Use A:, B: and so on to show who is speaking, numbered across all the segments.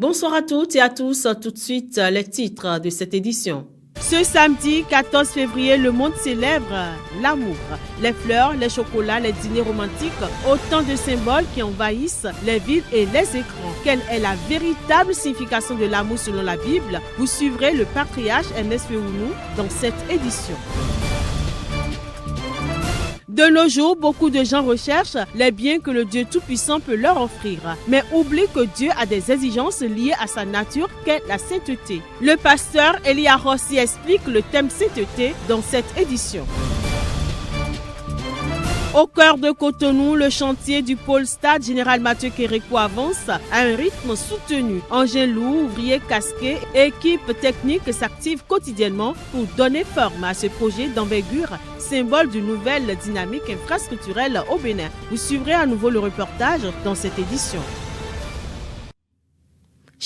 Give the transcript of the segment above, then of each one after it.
A: Bonsoir à toutes et à tous. Tout de suite, les titres de cette édition.
B: Ce samedi 14 février, le monde célèbre l'amour. Les fleurs, les chocolats, les dîners romantiques, autant de symboles qui envahissent les villes et les écrans. Quelle est la véritable signification de l'amour selon la Bible? Vous suivrez le patriarche Ernest Wewunu dans cette édition. De nos jours, beaucoup de gens recherchent les biens que le Dieu Tout-Puissant peut leur offrir, mais oublient que Dieu a des exigences liées à sa nature qu'est la sainteté. Le pasteur Elia Rossi explique le thème sainteté dans cette édition. Au cœur de Cotonou, le chantier du pôle stade Général Mathieu Kérékou avance à un rythme soutenu. Engins lourds, ouvriers casqués, équipes techniques s'activent quotidiennement pour donner forme à ce projet d'envergure, symbole d'une nouvelle dynamique infrastructurelle au Bénin. Vous suivrez à nouveau le reportage dans cette édition.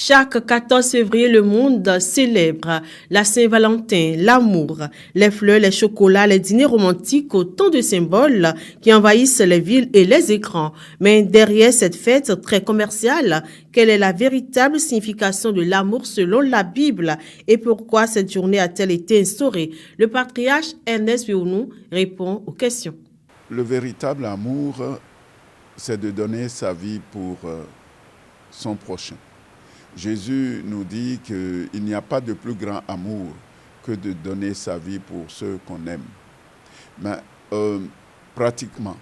A: Chaque 14 février, le monde célèbre la Saint-Valentin, l'amour, les fleurs, les chocolats, les dîners romantiques, autant de symboles qui envahissent les villes et les écrans. Mais derrière cette fête très commerciale, quelle est la véritable signification de l'amour selon la Bible et pourquoi cette journée a-t-elle été instaurée? Le patriarche Ernest Wewunu répond aux questions.
C: Le véritable amour, c'est de donner sa vie pour son prochain. Jésus nous dit qu'il n'y a pas de plus grand amour que de donner sa vie pour ceux qu'on aime. Mais pratiquement,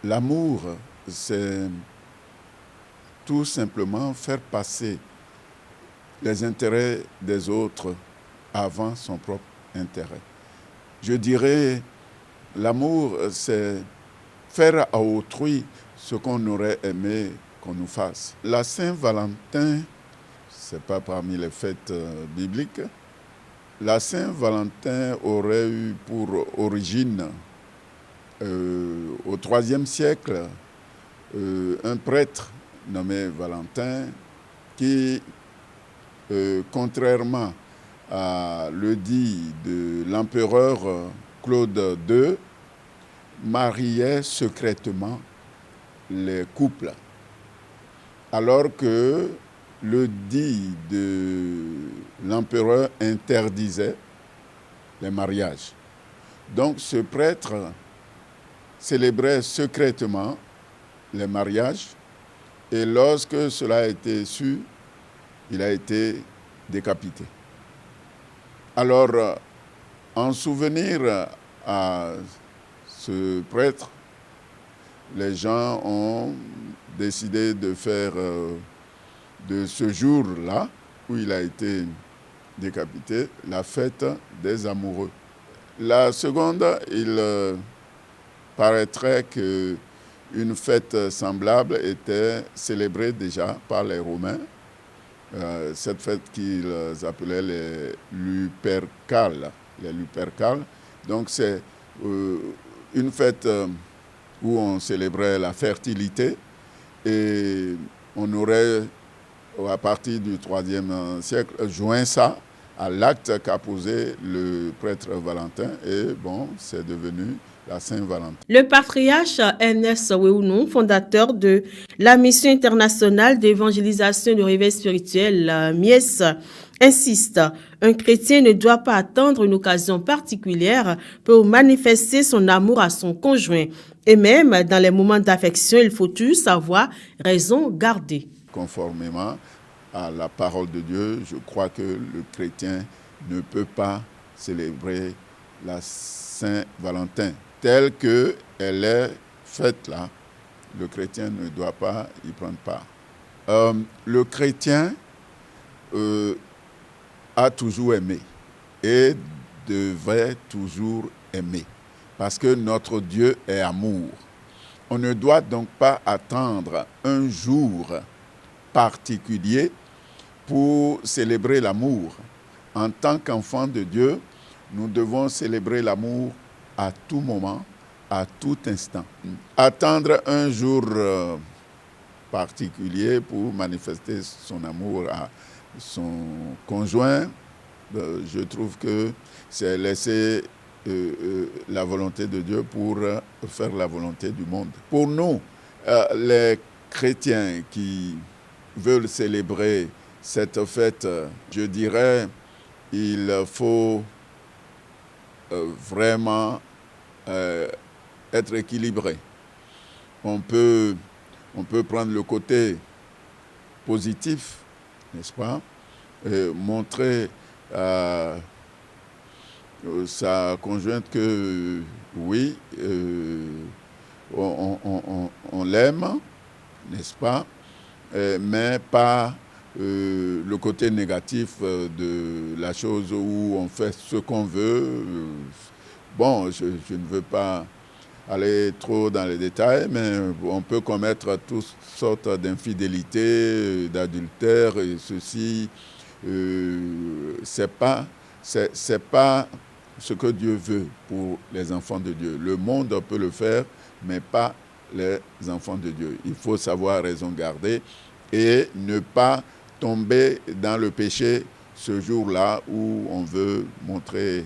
C: l'amour, c'est tout simplement faire passer les intérêts des autres avant son propre intérêt. Je dirais, l'amour, c'est faire à autrui ce qu'on aurait aimé qu'on nous fasse. La Saint-Valentin, ce n'est pas parmi les fêtes bibliques. La Saint-Valentin aurait eu pour origine, au IIIe siècle, un prêtre nommé Valentin qui, contrairement à l'édit de l'empereur Claude II, mariait secrètement les couples, alors que le dit de l'empereur interdisait les mariages. Donc ce prêtre célébrait secrètement les mariages et lorsque cela a été su, il a été décapité. Alors, en souvenir à ce prêtre, les gens ont décidé de faire de ce jour-là, où il a été décapité, la fête des amoureux. La seconde, il paraîtrait qu'une fête semblable était célébrée déjà par les Romains, cette fête qu'ils appelaient les Lupercales. Les Lupercales. Donc c'est une fête où on célébrait la fertilité et on aurait, à partir du IIIe siècle, joint ça à l'acte qu'a posé le prêtre Valentin et bon, c'est devenu la Saint-Valentin.
A: Le patriarche Ernest Wewunu, fondateur de la mission internationale d'évangélisation du réveil spirituel, MIES, insiste, un chrétien ne doit pas attendre une occasion particulière pour manifester son amour à son conjoint. Et même dans les moments d'affection, il faut toujours savoir raison garder.
C: Conformément à la parole de Dieu, je crois que le chrétien ne peut pas célébrer la Saint-Valentin telle qu'elle est faite là. Le chrétien ne doit pas y prendre part. Le chrétien a toujours aimé et devrait toujours aimer parce que notre Dieu est amour. On ne doit donc pas attendre un jour particulier pour célébrer l'amour. En tant qu'enfant de Dieu, nous devons célébrer l'amour à tout moment, à tout instant. Attendre un jour particulier pour manifester son amour à son conjoint, je trouve que c'est laisser la volonté de Dieu pour faire la volonté du monde. Pour nous, les chrétiens qui veulent célébrer cette fête, je dirais, il faut vraiment être équilibré. On peut prendre le côté positif, n'est-ce pas, et montrer à sa conjointe que oui, on l'aime, n'est-ce pas, mais pas le côté négatif de la chose où on fait ce qu'on veut. Bon, je ne veux pas aller trop dans les détails, mais on peut commettre toutes sortes d'infidélités, d'adultères, et ceci, c'est pas ce que Dieu veut pour les enfants de Dieu. Le monde peut le faire, mais pas les enfants de Dieu. Il faut savoir raison garder et ne pas tomber dans le péché ce jour-là où on veut montrer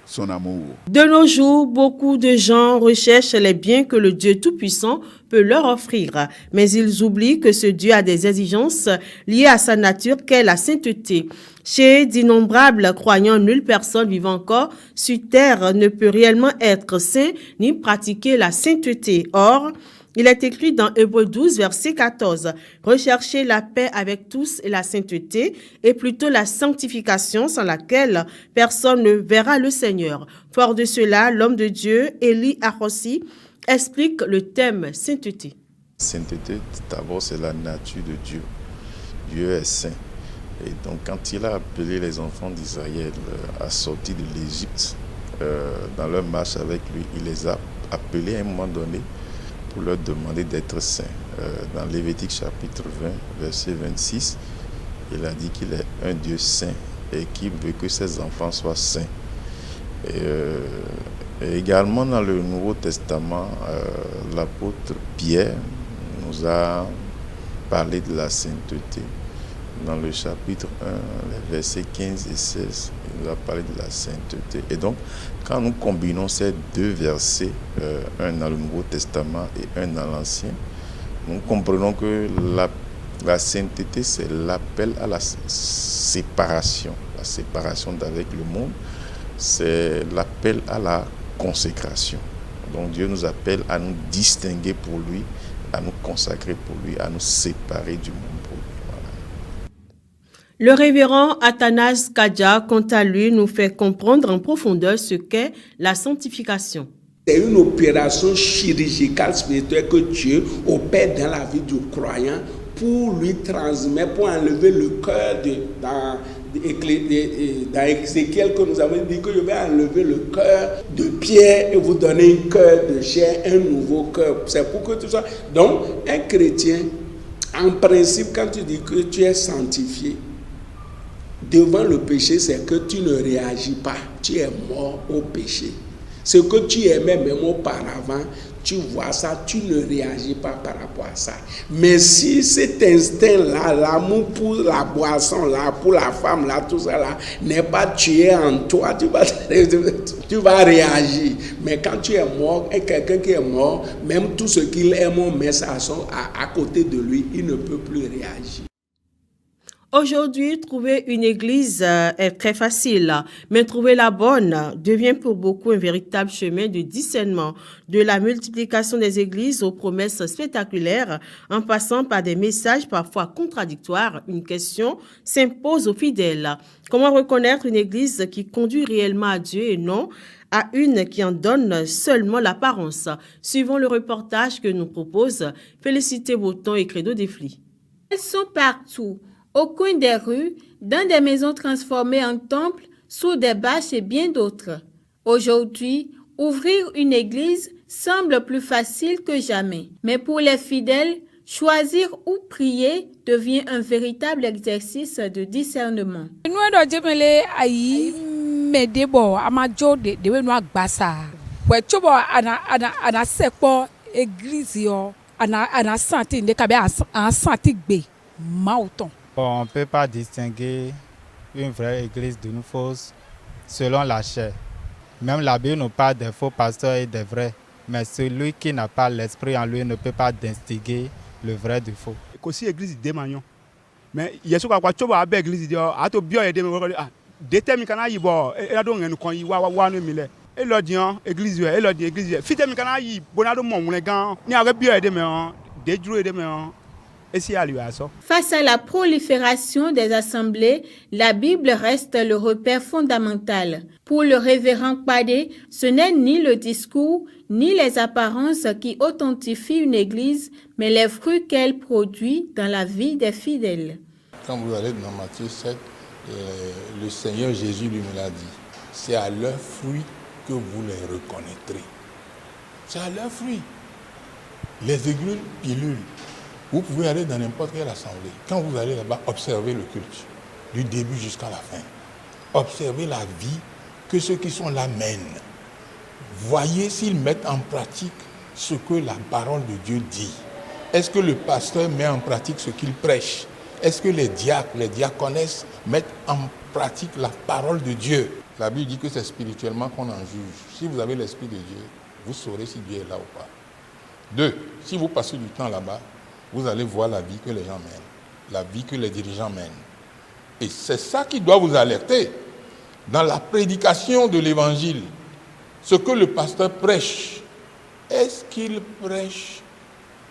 C: son amour.
A: De nos jours, beaucoup de gens recherchent les biens que le Dieu Tout-Puissant peut leur offrir, mais ils oublient que ce Dieu a des exigences liées à sa nature qu'est la sainteté. Chez d'innombrables croyants, nulle personne vivant encore sur terre ne peut réellement être saint ni pratiquer la sainteté. Or, il est écrit dans Hébreux 12, verset 14, « Recherchez la paix avec tous et la sainteté, et plutôt la sanctification sans laquelle personne ne verra le Seigneur. » Fort de cela, l'homme de Dieu, Élie Arossi, explique le thème sainteté.
D: Sainteté, d'abord, c'est la nature de Dieu. Dieu est saint. Et donc, quand il a appelé les enfants d'Israël à sortir de l'Égypte, dans leur marche avec lui, il les a appelés à un moment donné pour leur demander d'être saints. Dans Lévitique chapitre 20, verset 26, il a dit qu'il est un Dieu saint et qu'il veut que ses enfants soient saints. Et également dans le Nouveau Testament, l'apôtre Pierre nous a parlé de la sainteté. Dans le chapitre 1, les versets 15 et 16, il nous a parlé de la sainteté. Et donc, quand nous combinons ces deux versets, un dans le Nouveau Testament et un dans l'Ancien, nous comprenons que la sainteté, c'est l'appel à la séparation d'avec le monde, c'est l'appel à la consécration. Donc Dieu nous appelle à nous distinguer pour lui, à nous consacrer pour lui, à nous séparer du monde pour lui.
A: Le révérend Athanase Kadja, quant à lui, nous fait comprendre en profondeur ce qu'est la sanctification.
E: C'est une opération chirurgicale spirituelle que Dieu opère dans la vie du croyant pour lui transmettre, pour enlever le cœur dans Ézéchiel que nous avons dit que je vais enlever le cœur de pierre et vous donner un cœur de chair, un nouveau cœur. C'est pour que tout ça. Donc, un chrétien, en principe, quand tu dis que tu es sanctifié, devant le péché, c'est que tu ne réagis pas. Tu es mort au péché. Ce que tu aimais même auparavant, tu vois ça, tu ne réagis pas par rapport à ça. Mais si cet instinct-là, l'amour pour la boisson-là, pour la femme-là, tout ça là, n'est pas tué en toi, tu vas réagir. Mais quand tu es mort, et quelqu'un qui est mort, même tout ce qu'il aime, on met ça à côté de lui, il ne peut plus réagir.
A: Aujourd'hui, trouver une église est très facile, mais trouver la bonne devient pour beaucoup un véritable chemin de discernement. De la multiplication des églises aux promesses spectaculaires, en passant par des messages parfois contradictoires, une question s'impose aux fidèles. Comment reconnaître une église qui conduit réellement à Dieu et non à une qui en donne seulement l'apparence? Suivons le reportage que nous propose Félicité Bouton et Credo Defli.
F: Elles sont partout. Au coin des rues, dans des maisons transformées en temples, sous des bâches et bien d'autres. Aujourd'hui, ouvrir une église semble plus facile que jamais. Mais pour les fidèles, choisir où prier devient un véritable exercice de discernement.
G: On ne peut pas distinguer une vraie église d'une fausse selon la chair. Même la Bible nous parle des faux pasteurs et des vrais. Mais celui qui n'a pas l'esprit en lui ne peut pas distinguer le vrai du faux.
H: Aussi l'église de Magnon. Mais il y a ce qu'on a fait l'église de a to bien aider détermine kana yi bo e la do ngenu kon yi wa no mi le e lo dian église e lo di église fite mi kana yi bonado mo won gan ni a bien aider me de duro aider me et si à lui à ça.
F: Face à la prolifération des assemblées, la Bible reste le repère fondamental. Pour le révérend Kpade, ce n'est ni le discours ni les apparences qui authentifient une église, mais les fruits qu'elle produit dans la vie des fidèles.
I: Quand vous allez dans Matthieu 7, le Seigneur Jésus lui me l'a dit. C'est à leurs fruits que vous les reconnaîtrez. C'est à leurs fruits. Les aiguilles pilules. Vous pouvez aller dans n'importe quelle assemblée. Quand vous allez là-bas, observez le culte, du début jusqu'à la fin. Observez la vie que ceux qui sont là mènent. Voyez s'ils mettent en pratique ce que la parole de Dieu dit. Est-ce que le pasteur met en pratique ce qu'il prêche? Est-ce que les diacres, les diaconesses mettent en pratique la parole de Dieu? La Bible dit que c'est spirituellement qu'on en juge. Si vous avez l'Esprit de Dieu, vous saurez si Dieu est là ou pas. 2. Si vous passez du temps là-bas, vous allez voir la vie que les gens mènent, la vie que les dirigeants mènent. Et c'est ça qui doit vous alerter. Dans la prédication de l'Évangile, ce que le pasteur prêche, est-ce qu'il prêche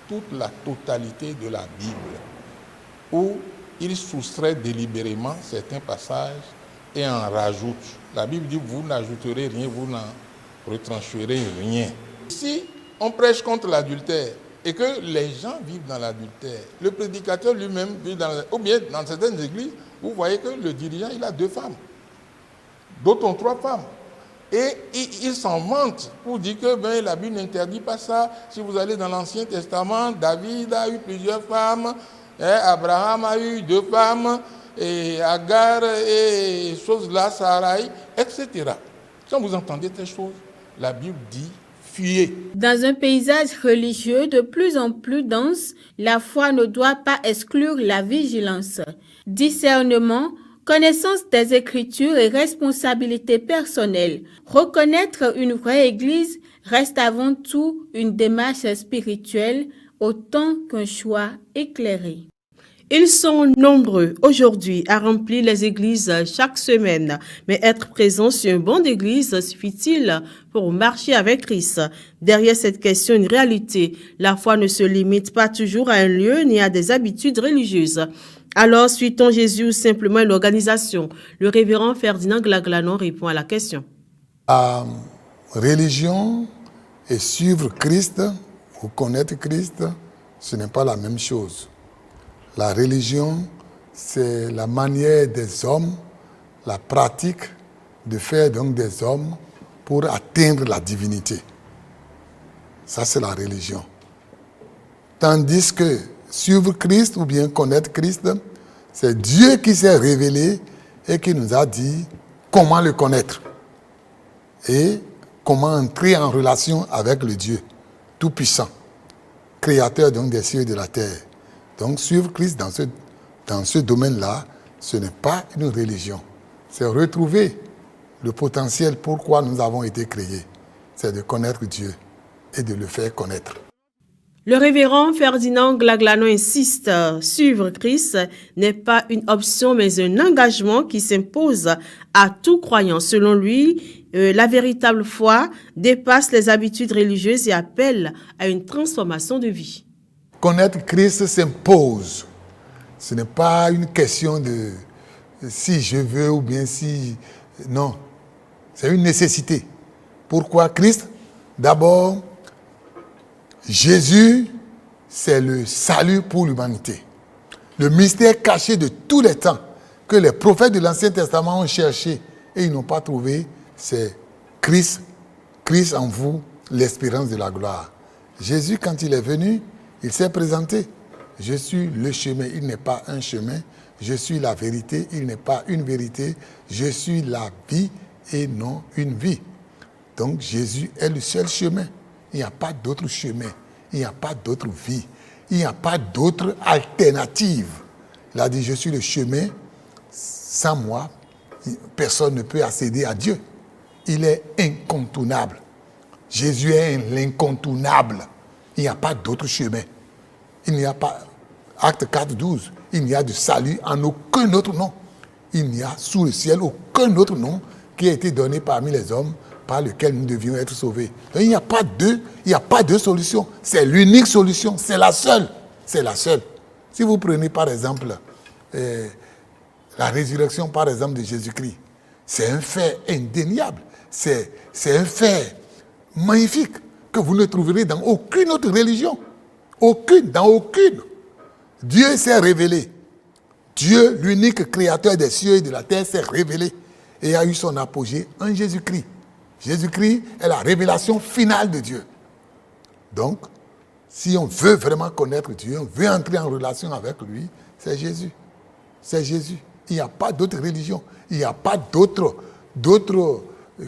I: toute la totalité de la Bible? Ou il soustrait délibérément certains passages et en rajoute? La Bible dit, vous n'ajouterez rien, vous n'en retrancherez rien. Si on prêche contre l'adultère, et que les gens vivent dans l'adultère, le prédicateur lui-même vit ou bien dans certaines églises, vous voyez que le dirigeant, il a 2 femmes. D'autres ont 3 femmes. Et ils s'en vantent pour dire que la Bible n'interdit pas ça. Si vous allez dans l'Ancien Testament, David a eu plusieurs femmes, Abraham a eu 2 femmes, et Agar et choses-là, Sarai, etc. Quand vous entendez ces choses, la Bible dit, fuyez.
F: Dans un paysage religieux de plus en plus dense, la foi ne doit pas exclure la vigilance. Discernement, connaissance des Écritures et responsabilité personnelle. Reconnaître une vraie Église reste avant tout une démarche spirituelle autant qu'un choix éclairé.
A: Ils sont nombreux aujourd'hui à remplir les églises chaque semaine. Mais être présent sur un banc d'église suffit-il pour marcher avec Christ? Derrière cette question, une réalité. La foi ne se limite pas toujours à un lieu ni à des habitudes religieuses. Alors, suit-on Jésus ou simplement une organisation? Le révérend Ferdinand Glaglanon répond à la question.
J: La religion et suivre Christ ou connaître Christ, ce n'est pas la même chose. La religion, c'est la manière des hommes, la pratique de faire donc des hommes pour atteindre la divinité. Ça, c'est la religion. Tandis que suivre Christ ou bien connaître Christ, c'est Dieu qui s'est révélé et qui nous a dit comment le connaître et comment entrer en relation avec le Dieu Tout-Puissant, créateur donc des cieux et de la terre. Donc suivre Christ dans ce domaine-là, ce n'est pas une religion. C'est retrouver le potentiel pourquoi nous avons été créés. C'est de connaître Dieu et de le faire connaître.
A: Le révérend Ferdinand Glaglanon insiste, suivre Christ n'est pas une option mais un engagement qui s'impose à tout croyant. Selon lui, la véritable foi dépasse les habitudes religieuses et appelle à une transformation de vie.
J: Connaître Christ s'impose. Ce n'est pas une question de si je veux ou bien si... Non, c'est une nécessité. Pourquoi Christ? D'abord, Jésus, c'est le salut pour l'humanité. Le mystère caché de tous les temps que les prophètes de l'Ancien Testament ont cherché et ils n'ont pas trouvé, c'est Christ, Christ en vous, l'espérance de la gloire. Jésus, quand il est venu, il s'est présenté. Je suis le chemin, il n'est pas un chemin. Je suis la vérité, il n'est pas une vérité. Je suis la vie et non une vie. Donc Jésus est le seul chemin. Il n'y a pas d'autre chemin. Il n'y a pas d'autre vie. Il n'y a pas d'autre alternative. Il a dit, je suis le chemin. Sans moi, personne ne peut accéder à Dieu. Il est incontournable. Jésus est l'incontournable. Il n'y a pas d'autre chemin. Il n'y a pas, acte 4, 12, il n'y a de salut en aucun autre nom. Il n'y a sous le ciel aucun autre nom qui a été donné parmi les hommes par lequel nous devions être sauvés. Donc il n'y a pas deux solutions. C'est l'unique solution. C'est la seule. C'est la seule. Si vous prenez par exemple la résurrection par exemple de Jésus-Christ, c'est un fait indéniable. C'est un fait magnifique que vous ne trouverez dans aucune autre religion. Dans aucune. Dieu s'est révélé. Dieu, l'unique créateur des cieux et de la terre, s'est révélé et a eu son apogée en Jésus-Christ. Jésus-Christ est la révélation finale de Dieu. Donc, si on veut vraiment connaître Dieu, on veut entrer en relation avec lui, c'est Jésus. C'est Jésus. Il n'y a pas d'autre religion. Il n'y a pas d'autres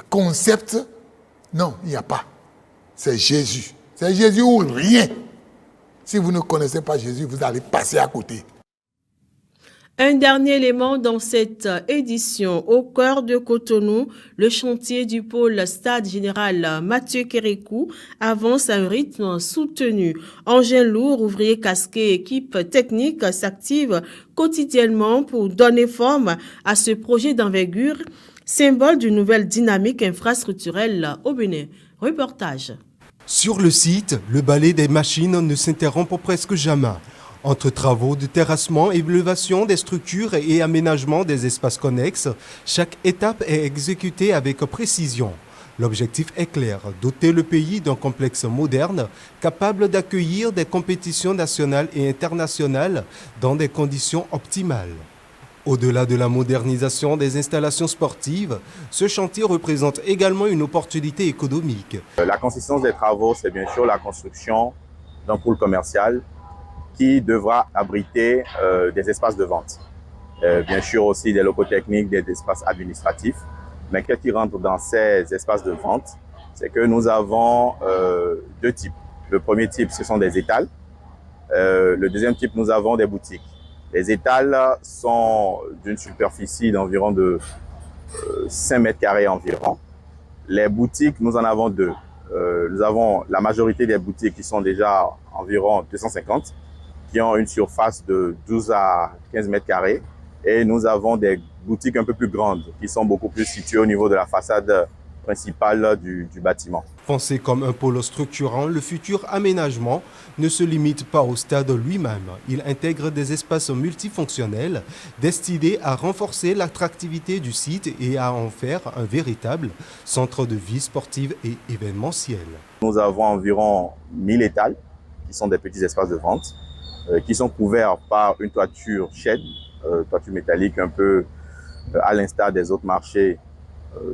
J: concepts. Non, il n'y a pas. C'est Jésus. C'est Jésus ou rien. Si vous ne connaissez pas Jésus, vous allez passer à côté.
A: Un dernier élément dans cette édition. Au cœur de Cotonou, le chantier du pôle Stade Général Mathieu Kérékou avance à un rythme soutenu. Engins lourds, ouvriers casqués, équipes techniques s'activent quotidiennement pour donner forme à ce projet d'envergure, symbole d'une nouvelle dynamique infrastructurelle au Bénin. Reportage.
K: Sur le site, le balai des machines ne s'interrompt presque jamais. Entre travaux de terrassement, élévation des structures et aménagement des espaces connexes, chaque étape est exécutée avec précision. L'objectif est clair, doter le pays d'un complexe moderne capable d'accueillir des compétitions nationales et internationales dans des conditions optimales. Au-delà de la modernisation des installations sportives, ce chantier représente également une opportunité économique.
L: La consistance des travaux, c'est bien sûr la construction d'un pôle commercial qui devra abriter des espaces de vente. Bien sûr aussi des locaux techniques, des espaces administratifs. Mais qu'est-ce qui rentre dans ces espaces de vente? C'est que nous avons deux types. Le premier type, ce sont des étals. Le deuxième type, nous avons des boutiques. Les étals sont d'une superficie d'environ de 5 mètres carrés environ. Les boutiques, nous en avons deux. Nous avons la majorité des boutiques qui sont déjà environ 250, qui ont une surface de 12 à 15 mètres carrés. Et nous avons des boutiques un peu plus grandes qui sont beaucoup plus situées au niveau de la façade principale du bâtiment.
K: Pensé comme un pôle structurant, le futur aménagement ne se limite pas au stade lui-même. Il intègre des espaces multifonctionnels destinés à renforcer l'attractivité du site et à en faire un véritable centre de vie sportive et événementielle.
L: Nous avons environ 1000 étals qui sont des petits espaces de vente qui sont couverts par une toiture shed, toiture métallique un peu à l'instar des autres marchés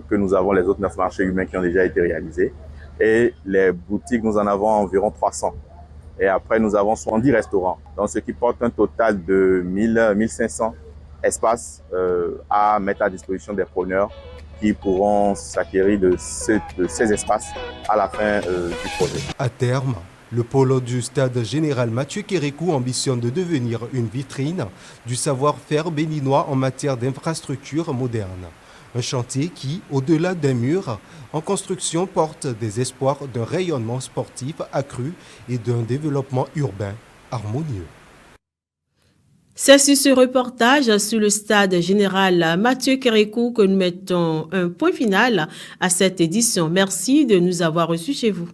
L: que nous avons, les autres 9 marchés humains qui ont déjà été réalisés. Et les boutiques, nous en avons environ 300. Et après, nous avons 70 restaurants, donc ce qui porte un total de 1500 espaces à mettre à disposition des preneurs qui pourront s'acquérir de ces espaces à la fin du projet.
K: À terme, le pôle du Stade Général Mathieu Kérékou ambitionne de devenir une vitrine du savoir-faire béninois en matière d'infrastructures modernes. Un chantier qui, au-delà d'un mur, en construction porte des espoirs d'un rayonnement sportif accru et d'un développement urbain harmonieux.
A: C'est sur ce reportage sur le Stade Général Mathieu Kérékou que nous mettons un point final à cette édition. Merci de nous avoir reçus chez vous.